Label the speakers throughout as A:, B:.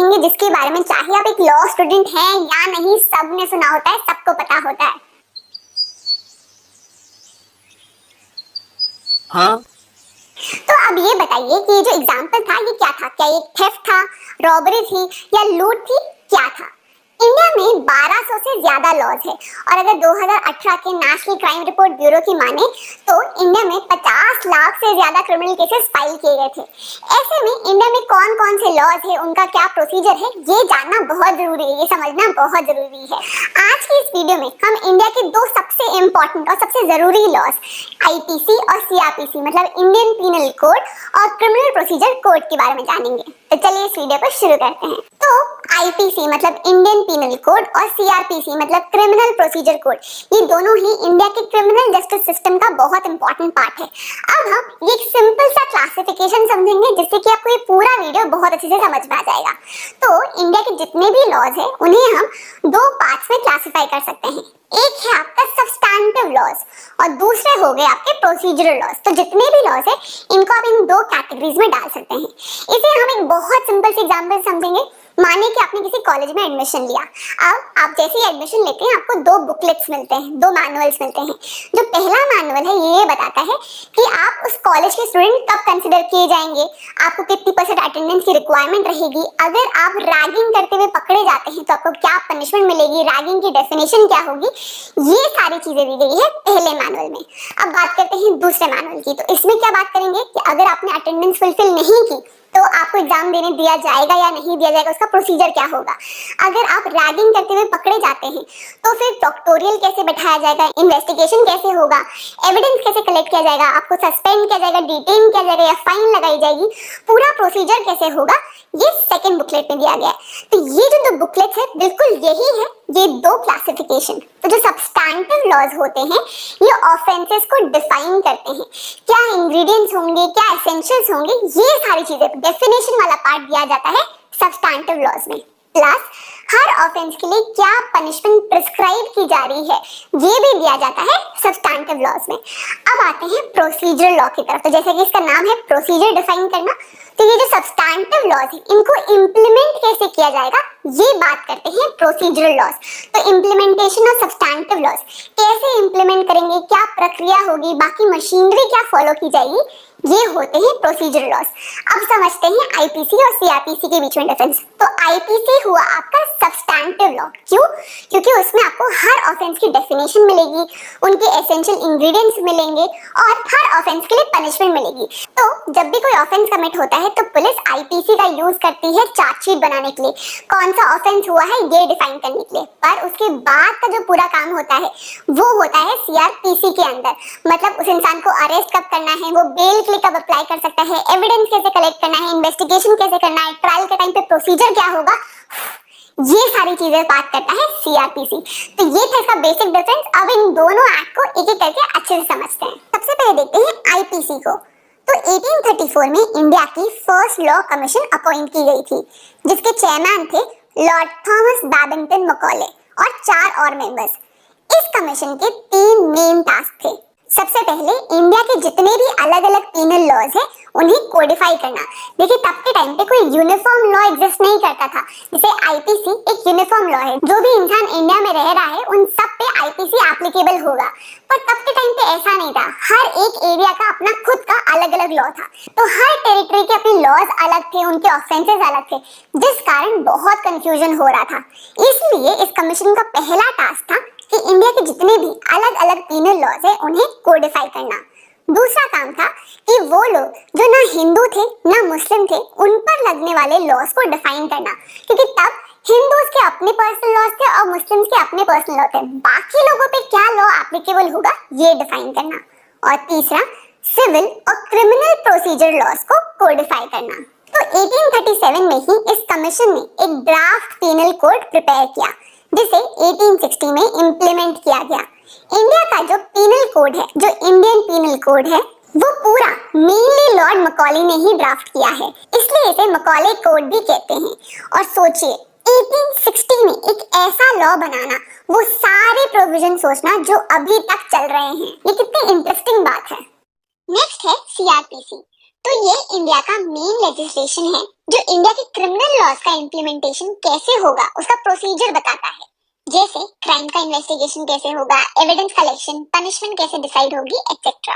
A: देखेंगे जिसके बारे में चाहे आप एक लॉ स्टूडेंट हैं या नहीं, सबने सुना होता है, सबको पता होता है।
B: हाँ।
A: तो अब ये बताइए कि ये जो एग्जाम्पल था ये क्या था? क्या ये थेफ्ट था, रॉबरी थी या लूट थी, क्या था? इंडिया में 1200 से ज्यादा लॉज है और अगर 2018 के नेशनल क्राइम रिपोर्ट ब्यूरो की माने तो इंडिया में 50 लाख से ज्यादा क्रिमिनल केसेस फाइल किए गए थे। ऐसे में इंडिया में कौन कौन से लॉज है, उनका क्या प्रोसीजर है, ये जानना बहुत जरूरी है, ये समझना बहुत जरूरी है। आज की इस वीडियो में हम इंडिया के दो सबसे इम्पोर्टेंट और सबसे जरूरी लॉज आईपीसी और सीआरपीसी मतलब इंडियन पीनल कोड और क्रिमिनल प्रोसीजर कोड के बारे में जानेंगे। तो चलिए इस वीडियो को शुरू करते हैं। तो आईपीसी मतलब इंडियन पीनल कोड और सीआरपीसी मतलब क्रिमिनल प्रोसीजर कोड, ये दोनों ही इंडिया के क्रिमिनल जस्टिस सिस्टम का बहुत इंपॉर्टेंट पार्ट है। अब हम ये एक सिंपल सा क्लासिफिकेशन समझेंगे जिससे कि आपको ये पूरा वीडियो बहुत अच्छे से समझ में आ जाएगा। तो इंडिया के जितने भी लॉज है उन्हें हम दो पार्ट्स में क्लासिफाई कर सकते हैं। एक है आपका सब्सटैंटिव लॉज और दूसरे हो गए आपके प्रोसीजरल लॉज। तो जितने भी लॉज है इनको आप इन दो कैटेगरीज में डाल सकते हैं। इसे हम एक बहुत सिंपल सी एग्जांपल समझेंगे। मानिए कि आपने किसी कॉलेज में एडमिशन लिया। अब आप जैसे ही एडमिशन लेते हैं आपको दो बुकलेट्स मिलते हैं, दो मैनुअल्स मिलते हैं। जो पहला मैनुअल है ये बताता है कि आप उस कॉलेज के स्टूडेंट कब कंसिडर किए जाएंगे, आपको कितनी % अटेंडेंस की रिक्वायरमेंट रहेगी, अगर आप रैगिंग करते हुए पकड़े जाते हैं तो आपको क्या पनिशमेंट मिलेगी, रैगिंग की डेफिनेशन क्या होगी, ये सारी चीजें दी गई है पहले मैनुअल में। अब बात करते हैं दूसरे मैनुअल की। तो इसमें क्या बात करेंगे कि अगर आपने अटेंडेंस फुलफिल नहीं की तो आपको एग्जाम देने दिया जाएगा या नहीं दिया जाएगा, उसका प्रोसीजर क्या होगा। अगर आप रैगिंग करते हुए पकड़े जाते हैं तो फिर प्रोक्टोरियल कैसे बैठाया जाएगा, इन्वेस्टिगेशन कैसे होगा, एविडेंस कैसे कलेक्ट किया जाएगा, आपको सस्पेंड किया जाएगा, डिटेन किया जाएगा या फाइन लगाई जाएगी, पूरा प्रोसीजर कैसे होगा, ये सेकंड बुकलेट में दिया गया है। तो ये जो दो बुकलेट्स है बिल्कुल यही है, ये दो क्लासिफिकेशन। तो जो सब्सटैंटिव लॉज होते हैं ये ऑफेंसेस को डिफाइन करते हैं, क्या इंग्रेडिएंट्स होंगे, क्या एसेंशियल्स होंगे, ये सारी चीजें डेफिनेशन वाला पार्ट दिया जाता है सब्सटैंटिव लॉज में। प्लस हर ऑफेंस के लिए क्या पनिशमेंट प्रिस्क्राइब की जा रही है ये भी दिया जाता है सब्सटैंटिव लॉज में। अब आते हैं प्रोसीजरल लॉ की तरफ। तो जैसे कि इसका नाम है प्रोसीजर डिफाइन करना, तो ये जो सब्सटैंटिव लॉज है इनको इम्प्लीमेंट कैसे किया जाएगा ये बात करते हैं प्रोसीजरल लॉज। तो इम्प्लीमेंटेशन ऑफ सब्सटैंटिव लॉज कैसे इम्प्लीमेंट करेंगे, क्या प्रक्रिया होगी, बाकी मशीनरी क्या फॉलो की जाएगी, ये होते हैं प्रोसीजरल लॉज। अब समझते हैं आईपीसी और सीआरपीसी के बीच में डिफरेंस। तो आईपीसी हुआ आपका सब्सटैंटिव लॉ। क्यों? क्योंकि उसमें आपको हर ऑफेंस की डेफिनेशन मिलेगी, उनके एसेंशियल इंग्रेडिएंट्स मिलेंगे और हर ऑफेंस के लिए पनिशमेंट मिलेगी। तो जब भी कोई ऑफेंस कमिट होता है तो पुलिस आईपीसी का यूज करती है चार्जशीट बनाने के लिए, कौन सा ऑफेंस हुआ है ये डिफाइन करने के लिए। पर उसके बाद का जो पूरा काम होता है वो होता है सीआरपीसी के अंदर। मतलब उस इंसान को अरेस्ट कब करना है, वो बेल के लिए कब अप्लाई कर सकता है, एविडेंस कैसे कलेक्ट करना है, इन्वेस्टिगेशन कैसे करना है, ट्रायल के टाइम पे प्रोसीजर क्या होगा, ये सारी चीजें बात करता है सीआरपीसी। तो ये था इसका बेसिक डिफरेंस। अब इन दोनों एक्ट को एक एक करके अच्छे से समझते हैं। सबसे पहले देखते हैं आईपीसी को। तो 1834 में इंडिया की फर्स्ट लॉ कमीशन अपॉइंट की गई थी जिसके चेयरमैन थे लॉर्ड थॉमस बैबिंगटन मैकॉले और 4 और मेंबर्स। इस कमीशन के 3 मेन टास्क थे। सबसे पहले इंडिया के जितने भी अलग अलग पीनल लॉज है उन्हें कोडिफाई करना। देखिए तब के टाइम पे कोई यूनिफॉर्म लॉ एग्जिस्ट नहीं करता था, जैसे आईपीसी एक यूनिफॉर्म लॉ है, जो भी इंसान इंडिया में रह रहा है उन सब पे आईपीसी एप्लीकेबल होगा। पर तब के टाइम पे ऐसा नहीं था, हर एक एरिया का अपना खुद का अलग अलग लॉ था। तो हर टेरिटरी के अपने लॉज अलग थे, उनके ऑफेंसेस अलग थे, जिस कारण बहुत कंफ्यूजन हो रहा था। इसलिए इस कमीशन का पहला टास्क था कि इंडिया के जितने भी अलग अलग पीनल लॉज है उन्हें कोडिफाई करना। दूसरा काम था कि वो लोग जो ना हिंदू थे ना मुस्लिम थे उन पर लगने वाले लॉज को डिफाइन करना, क्योंकि तब हिंदूज के अपने पर्सनल लॉज थे और मुस्लिम्स के अपने पर्सनल लॉ थे, बाकी लोगों पे क्या लॉ एप्लीकेबल होगा ये डिफाइन करना। और तीसरा सिविल और क्रिमिनल प्रोसीजर लॉज को कोडिफाई करना। तो 1837 में ही इस कमीशन ने एक ड्राफ्ट पीनल कोड प्रिपेयर किया जिसे 1860 में इम्प्लीमेंट किया गया। इंडिया का जो पीनल कोड है, जो इंडियन पीनल कोड है, वो पूरा मेनली लॉर्ड मैकॉले ने ही ड्राफ्ट किया है, इसलिए इसे मैकॉले कोड भी कहते हैं। और सोचिए 1860 में एक ऐसा लॉ बनाना, वो सारे प्रोविजन सोचना जो अभी तक चल रहे हैं, ये कितनी इंटरेस्टिंग बात है। नेक्स्ट है सीआरपीसी। तो ये इंडिया का मेन लेजिस्लेशन है जो इंडिया के क्रिमिनल लॉज का इम्प्लीमेंटेशन कैसे होगा उसका प्रोसीजर बताता है। जैसे क्राइम का इन्वेस्टिगेशन कैसे होगा, एविडेंस कलेक्शन, पनिशमेंट कैसे डिसाइड होगी, एक्सेट्रा।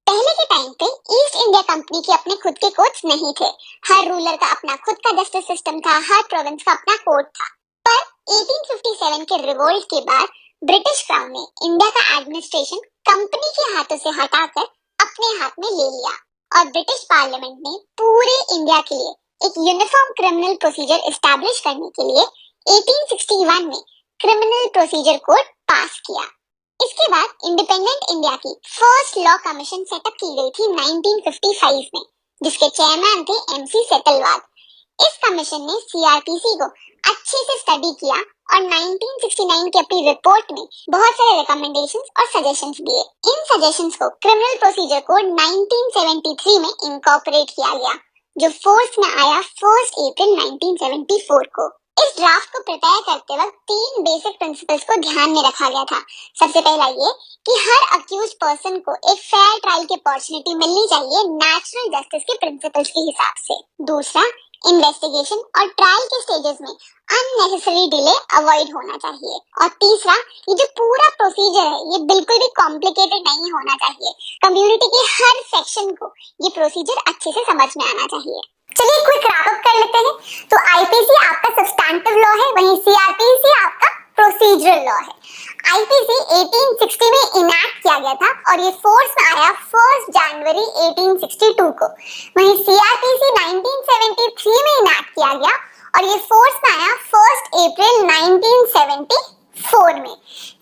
A: पहले के टाइम पे ईस्ट इंडिया कंपनी के अपने खुद के कोर्ट्स नहीं थे। हर रूलर का अपना खुद का जस्टिस सिस्टम था, हर प्रोविंस का अपना कोर्ट था। पर 1857 के रिवोल्ट के बाद ब्रिटिश क्राउन ने इंडिया का एडमिनिस्ट्रेशन कंपनी के हाथों से हटाकर अपने हाथ में ले लिया और ब्रिटिश पार्लियामेंट ने पूरे इंडिया के लिए एक यूनिफॉर्म क्रिमिनल प्रोसीजर एस्टैब्लिश करने के लिए 1861 में क्रिमिनल प्रोसीजर कोड पास किया। इसके बाद इंडिपेंडेंट इंडिया की फर्स्ट लॉ कमीशन सेटअप की गई थी 1955 में, जिसके चेयरमैन थे एमसी सेतलवाद। इस कमीशन ने सीआरपीसी को अच्छे से स्टडी किया और 1969 की अपनी रिपोर्ट में बहुत सारे रिकमेंडेशंस और सजेशंस दिए। इन सजेशंस को क्रिमिनल प्रोसीजर कोड 1973 में इनकॉर्पोरेट किया गया, जो फोर्स में आया 1 अप्रैल 1974 को। इस ड्राफ्ट को प्रिपेयर करते वक्त 3 बेसिक प्रिंसिपल्स को ध्यान में रखा गया था। सबसे पहला ये कि हर अक्यूज्ड पर्सन को एक फेयर ट्रायल की अपॉर्चुनिटी मिलनी चाहिए नेचुरल जस्टिस के प्रिंसिपल्स के हिसाब से। दूसरा, इन्वेस्टिगेशन और ट्रायल के स्टेजेस में अननेसेसरी डिले अवॉइड होना चाहिए। और तीसरा, ये जो पूरा प्रोसीजर है ये बिल्कुल भी कॉम्प्लिकेटेड नहीं होना चाहिए। कम्युनिटी के हर सेक्शन को ये प्रोसीजर अच्छे से समझ में आना चाहिए। चलिए क्विक रैप अप कर लेते हैं। तो आईपीसी आपका सब्सटैंटिव लॉ है, वहीं सीआरपीसी आपका प्रोसीजरल लॉ है। आईपीसी 1860 में इनैक्ट किया गया था और ये फोर्स में आया 1 जनवरी 1862 को। वहीं सीआरपीसी 1973 में इनैक्ट किया गया और ये फोर्स में आया 1 अप्रैल 1974 में।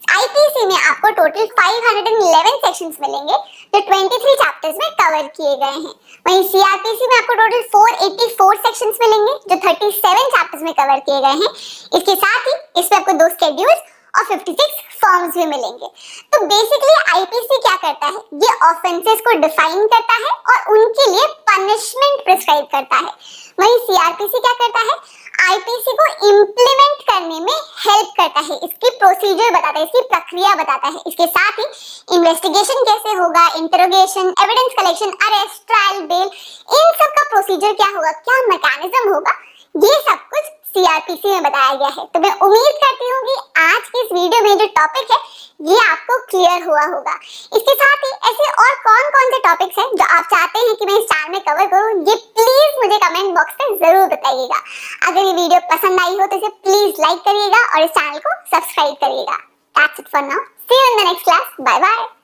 A: आईपीसी में आपको टोटल 511 सेक्शंस मिलेंगे जो 23 चैप्टर्स में कवर किए गए हैं। वहीं सीआरपीसी में आपको टोटल 484 सेक्शंस मिलेंगे जो 37 चैप्टर्स में कवर किए गए हैं। इसके साथ ही इसमें आपको 2 शेड्यूल्स और 56 फॉर्म्स भी मिलेंगे। तो बेसिकली आईपीसी क्या करता है, ये ऑफेंसेस को डिफाइन करता है और उनके लिए पनिशमेंट प्रिस्क्राइब करता है। वहीं सीआरपीसी क्या करता है, आईपीसी को इम्प्लीमेंट करने में हेल्प करता है, इसकी प्रोसीजर बताता है, इसकी प्रक्रिया बताता है। इसके साथ ही इन्वेस्टिगेशन कैसे होगा, interrogation, evidence collection, arrest, trial, bail, इन सब का प्रोसीजर क्या होगा, क्या मैकेनिज्म होगा, ये सब कुछ सीआरपीसी में बताया गया है। तो मैं उम्मीद करती हूँ कि आज की इस वीडियो में जो टॉपिक है ये आपको क्लियर हुआ होगा। इसके साथ ही ऐसे और कौन-कौन से टॉपिक्स हैं जो आप चाहते हैं कि मैं इस चैनल में कवर करूँ, ये प्लीज मुझे कमेंट बॉक्स में जरूर बताइएगा। अगर ये वीडियो पसंद आई हो तो इसे प्लीज लाइक करिएगा और इस चैनल को सब्सक्राइब करिएगा। That's it for now. See you in the next class. Bye bye.